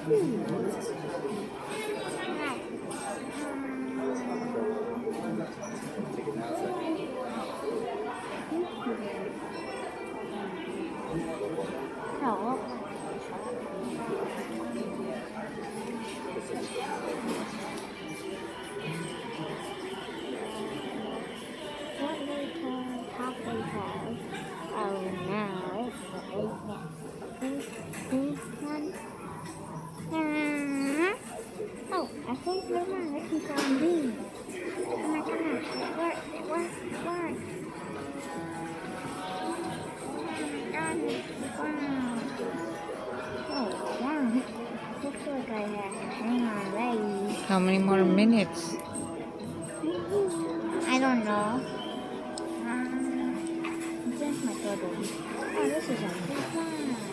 No. What later? Half later. Oh no. Three, two, one. Oh, I think never mind. Let's keep on being. Oh my gosh, it worked, it worked, it worked. Oh my goodness, wow. Oh wow. Looks like I have to hang on ready. How many more minutes? I don't know. Just my turtle. Oh, this is a big one.